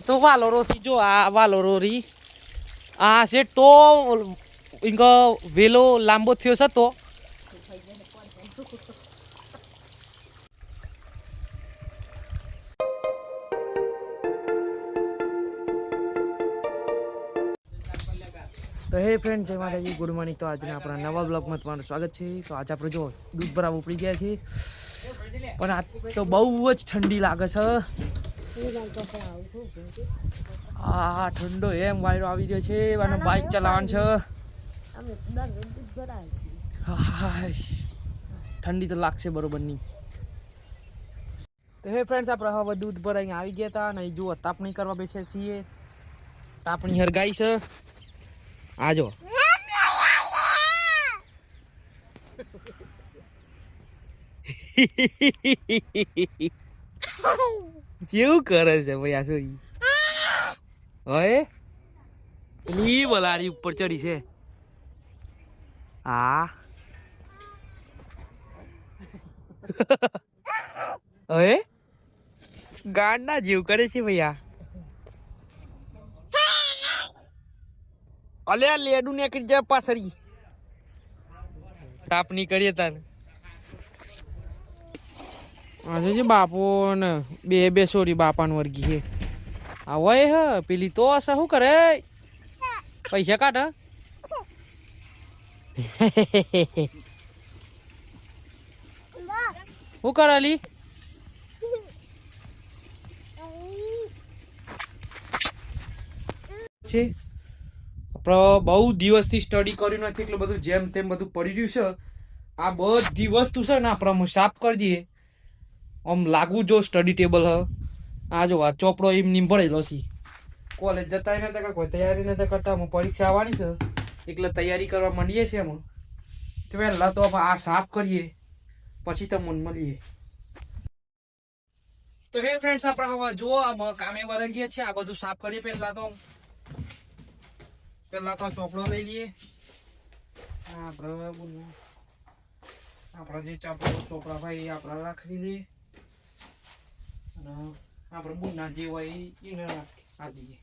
તો વાલોરો થી જો આ વાલોરો રી આ છે તો ઇંગ વેલો લાંબો થયો છે તો તો હે ફ્રેન્ડ જય માતાજી ગુડ મોર્નિંગ તો આજના આપણા નવા બ્લોગમાં તમારું સ્વાગત છે તો આજે આપણે જો દૂધ ભરાવા ઉપડી ગયા છીએ પણ આજ તો બહુ જ ઠંડી લાગે છે આ ઠંડો એમ વાયરો આવી ગયો છે અને બાઇક ચલાવવાનું છે ઠંડી તો લાગશે બરોબર નહીં તો હે ફ્રેન્ડ્સ આપણે હવે દૂધ ભરાઈને આવી ગયા હતા અને જુઓ તાપણી કરવા બેસ્યા છીએ તાપણી હરગાઈ છે આજો કેવું કરે છે ભાઈ આ સોરી હવે ની બલારી ઉપર ચડી છે હા હવે ગાંડા જેવું કરે છે ભાઈ આ અલે લેડું નીકળી જાય પાછળી તાપની કરીએ તાને આજે બાપો ને બે સોરી બાપાનું વર્ગી છે આ હોય હ પેલી તો હશે શું કરે પૈસા કાઢ શું કરેલી છે બહુ દિવસથી સ્ટડી કર્યું નથી એટલે બધું જેમ તેમ બધું પડી રહ્યું છે આ બધી વસ્તુ છે ને આપણે સાફ કરી દઈએ આમ લાગવું જો સ્ટડી ટેબલ હ આ જો આ ચોપડો એમ નીમ પડેલો છે કોલેજ જતા નતા કોઈ તૈયારી નતા કરતા પરીક્ષા આવવાની છે એટલે તૈયારી કરવા માંડીએ છીએ એમાં તો પહેલા તો આ સાફ કરીએ પછી તો મન મળીએ તો હે ફ્રેન્ડ્સ આપણે હવે જુઓ આમ કામે વળગીએ છીએ આ બધું સાફ કરીએ પહેલા તો ચોપડો લઈ લઈએ આપણે જે ચોપડા ભાઈ આપણે રાખી દઈએ અને આપણે બુના જે હોય એને રાખી દઈએ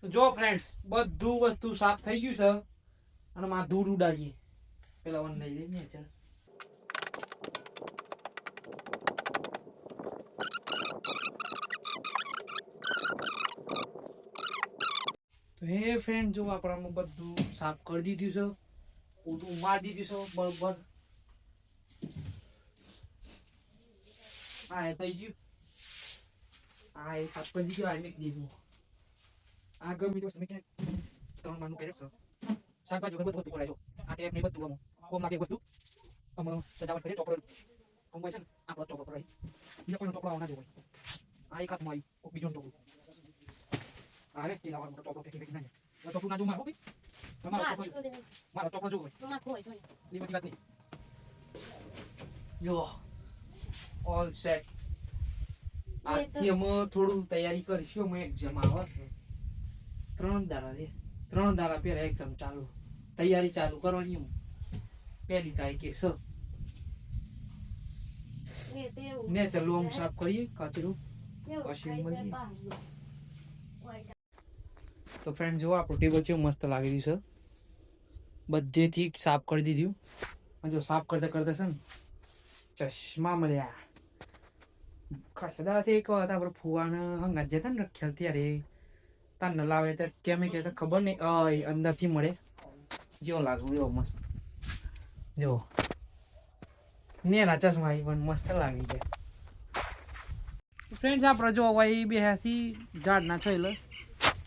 જો ફ્રેન્ડ્સ બધું વસ્તુ સાફ થઈ ગયું છે અને માં ધૂળ ઉડાડીએ પેલા વન લઈ લઈએ ને તો હે ફ્રેન્ડ જો આપણામાં બધું સાફ કરી દીધું છે બધું મારી દીધું છે બરોબર હા એ થઈ ગયું હા એ સાફ કરી દીધું આ મેક દીધું આ ગમી તો તમે ક્યાં ત્રણ માનું પહેરે છો શાકભાજી બધું વસ્તુ કરાયો આ ટેપ ને બધું હોમ લાગે વસ્તુ અમે સજાવટ કરીએ ચોપડો હોમ હોય છે ને આપણો ચોપડો કરાય બીજા કોઈ ચોપડા આવના જોઈએ આ એક હાથમાં આવ્યું બીજો ચોપડો અરે તે લાવવાનો મોટો ચોપડો કે નહીં ચોપડો ના જો મારો મારો ચોપડો જો હોય એ બધી વાત નહીં જો ઓલ સેટ આજથી અમે થોડું તૈયારી કરીશું અમે એક્ઝામ આવશે 3 દાડા પહેલા એક્ઝામ ચાલુ તૈયારી ચાલુ કરવાની પહેલી તારીખે ને ચાલો આમ સાફ કરીએ કચરું પછી મળીએ તો ફ્રેન્ડ જો આપણું ટેબલ છે મસ્ત લાગી રહ્યું છે બધેથી સાફ કરી દીધું જો સાફ કરતા કરતા છે ને ચશ્મા મળ્યા ખસદાથી એક વખત આપણે ફુવાને હંગાત જતા ને રખ્યાલ ત્યારે તાર ન લાવે ત્યારે કેમ કે ખબર નહીં અંદરથી મળે જેવો લાગુ એવો મસ્ત જો નેના ચશ્મા પણ મસ્ત લાગી જાય ફ્રેન્ડ્સ આપણે જો વહી બેસી ઝાડ ના થયેલો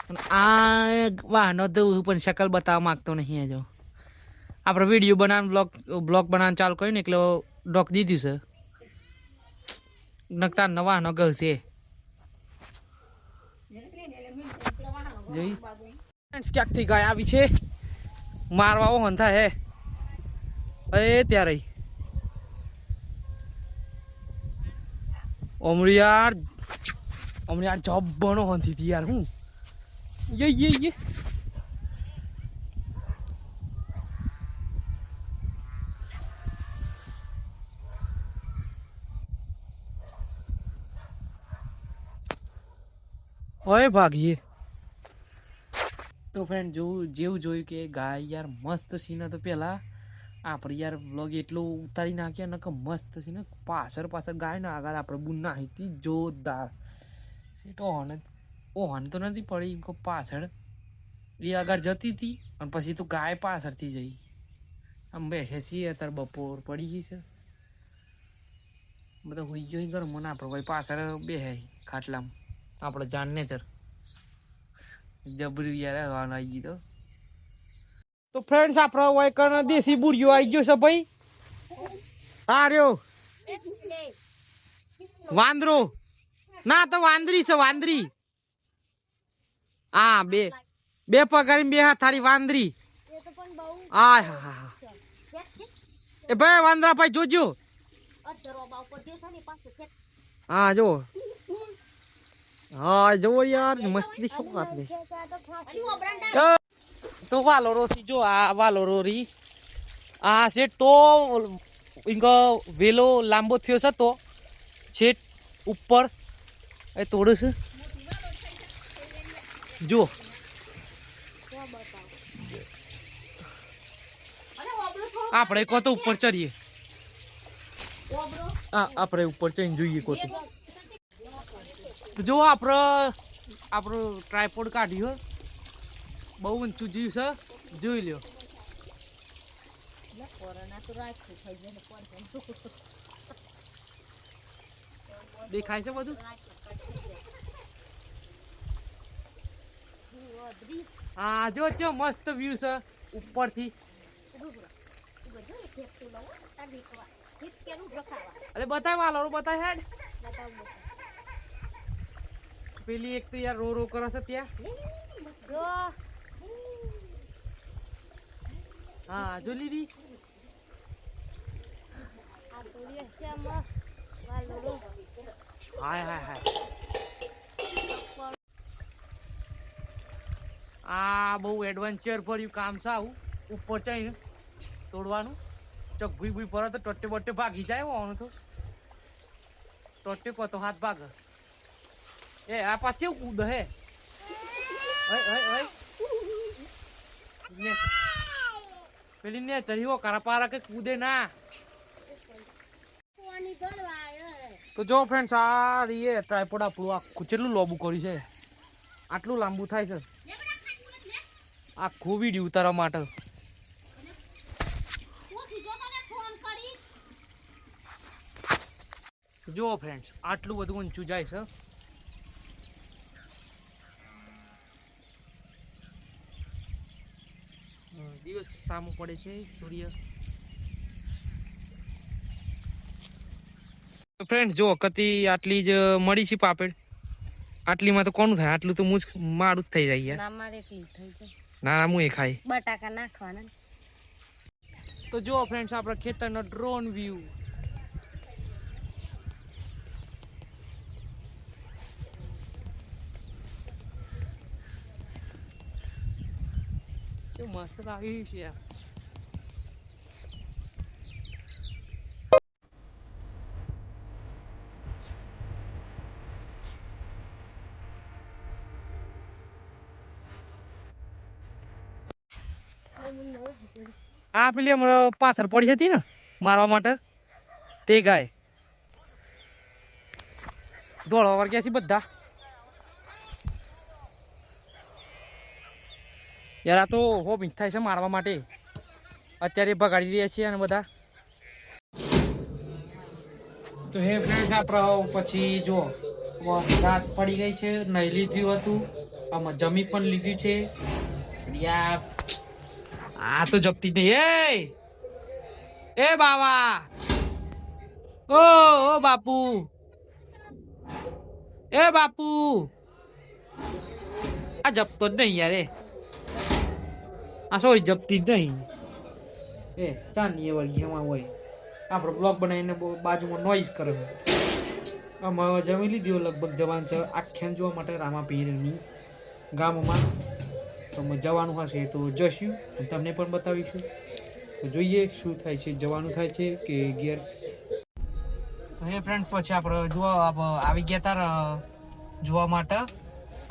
અને આ વાહનો દઉં પણ શકલ બતાવવા માંગતો નહીં જો આપણે વિડીયો બનાવવાનું બ્લોગ બનાવવાનું ચાલુ કર્યું ને એટલે ડોક દીધું છે નકતા નવાનો ગશે જોઈ ફ્રેન્ડ્સ ક્યાંકથી ગાય આવી છે મારવા ઓહન થાય હે એ ત્યારે યાર જબ્બનો હંથી હતી યાર હું યે ઓય ભાગીએ તો ફ્રેન્ડ જેવું જોયું કે ગાય યાર મસ્ત સીન હતો પેલા આપણે યાર વ્લોગ એટલો ઉતારી નાખ્યા ને કે મસ્ત સીન પાછળ ગાય ને આગળ આપણે બુન નાહી હતી જોરદાર સીટ ઓહન તો નથી પડી પાછળ એ આગળ જતી હતી અને પછી તો ગાય પાછળથી જઈ આમ બેઠે છીએ અત્યારે બપોર પડી ગઈ છે બધા હોઈ ગયો ઘર મને આપણે ભાઈ પાછળ બેહે ખાટલામાં આપણે જાણને ચર જબરી યાર આવી ગઈ તો ફ્રેન્ડ્સ આપણે હોય કણ દેશી બુરિયો આવી ગયો છે ભાઈ હા રહ્યો વાંદરો ના તો વાંદરી છે વાંદરી હા બે પગારી બે હાથ થારી વાંદરી હા એ ભાઈ વાંદરા ભાઈ જોજો હા જો હા જો યાર મસ્તી શોકાત નહીં તો વાલોરો થી જો આ વાલોરો રી આ સેટ તો ઇંગો વેલો લાંબો થયો છે તો છેટ ઉપર એ થોડું છે જો આપણે કો તો ઉપર ચડીએ આપણે ઉપર ચડીને જોઈએ કો તો જો આપણું ટ્રાયપોડ કાઢ્યું બહુ ઊંચું જીવ છે જોઈ લ્યો દેખાય છે બધું હા જો મસ્ત વ્યૂ છે ઉપરથી અરે બતાય વાલો બતાય હેડ પેલી એક તો યાર રો કરે છે ત્યાં હા જો લીધી હાય આ બહુ એડવેન્ચર ભર્યું કામ છે આવું ઉપર ચઈને તોડવાનું ચોક ભૂઈ પડે તો ટોટે બોટે ભાગી જાય હોવાનું તો ટોટે કો તો હાથ ભાગ એ આ પાછું કૂદ હે પેલી ને ચડીઓ કરા પારા કે કૂદે ના તો જો ફ્રેન્ડ્સ આ રીએ ટ્રાયપોડ આપણું આખું કેટલું લોબુ કર્યું છે આટલું લાંબુ થાય છે આખું વિડીયો ઉતારવા માટે જો ફ્રેન્ડ્સ આટલું બધું ઊંચું જાય છે દિવસ સામું પડે છે સૂર્ય ફ્રેન્ડ જો કતી આટલી જ મળી છે પાપડ આટલીમાં તો કોનું થાય આટલું તો મારું જ થઈ જાય યાર ના હું એ ખાઈ બટાકા નાખવાના તો જો ફ્રેન્ડ્સ આપણા ખેતરનો ડ્રોન વ્યૂ મસ્ત લાગી છે યાર આ પેલી હમણાં પાછળ પડી હતી ને મારવા માટે તે ગાય દોડવા વર્ગ્યા છે બધા યાર આ તો હો ભીંત થાય છે મારવા માટે અત્યારે ભગાડી રહ્યા છીએ અને બધા તો હે ફ્રેન્ડ આપણે પછી જો રાત પડી ગઈ છે, નહીં લીધું હતું, આમાં જમી પણ લીધું છે. યાર આ તો જપતી નહીં. એ બાવા, ઓ બાપુ, એ બાપુ, આ જપતો જ નહીં યાર. આ સોરી જપતી જ નહીં. એ ચાંદી વળગી એમાં હોય આપણો બ્લોગ બનાવીને બાજુમાં નોઈઝ કરે. આમાં જમી લીધી લગભગ જવાન છે આખ્યાન જોવા માટે રામાપીરની ગામમાં. તો જવાનું હશે તો જશું, તમને પણ બતાવીશું. તો જોઈએ શું થાય છે, જવાનું થાય છે કે ઘેર. તો એ ફ્રેન્ડ પછી આપણે જોવા આવી ગયા તાર જોવા માટે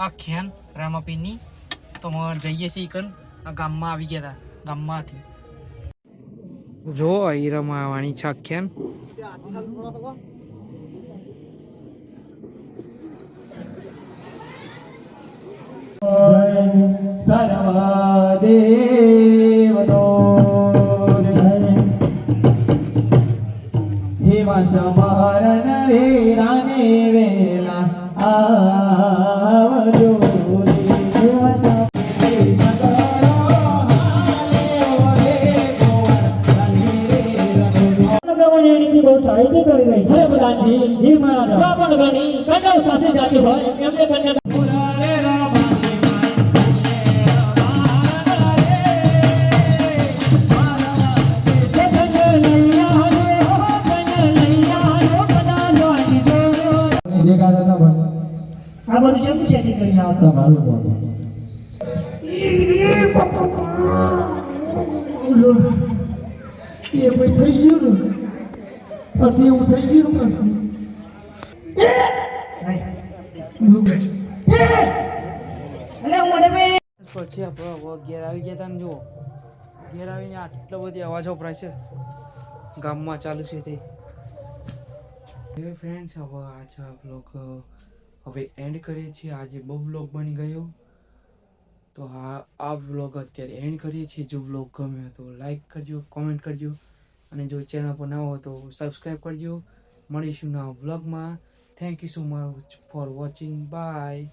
આખ્યાન રામાપીરની. તો જઈએ છીએ કન આ ગામમાં આવી ગયા હતા, ગામમાંથી જો અહીં રમાવાની છે આખ્યાન. સર્વદેવનો હેવા સમરણ વેરાને વેલા આવજો સાહિત્ય કરી રહી છે પ્રધાનજી. જી મહારાજ પણ ઘણી કન્યા સાથે જાતી હોય એમને કન્યા આ બધું શું સેટિંગ કરી આવતા મારું એ ભાઈ થઈ ગયું ને અતિ એવું થઈ ગયું પછી આપણે ઘેર આવી ગયા હતા ને જુઓ, ઘેર આવીને આટલો બધી અવાજ વપરાય છે ગામમાં ચાલુ છે તે. ફ્રેન્ડ્સ હવે આજે બ્લોગ હવે એન્ડ કરીએ છીએ. આજે બહુ બ્લોગ બની ગયો, તો આ બ્લોગ અત્યારે એન્ડ કરીએ છીએ. જો બ્લોગ ગમ્યો તો લાઈક કરજો, કોમેન્ટ કરજો, અને જો ચેનલ પર ના હોય તો સબસ્ક્રાઈબ કરજો. મળીશું નવા બ્લોગમાં. Thank you so much for watching. By.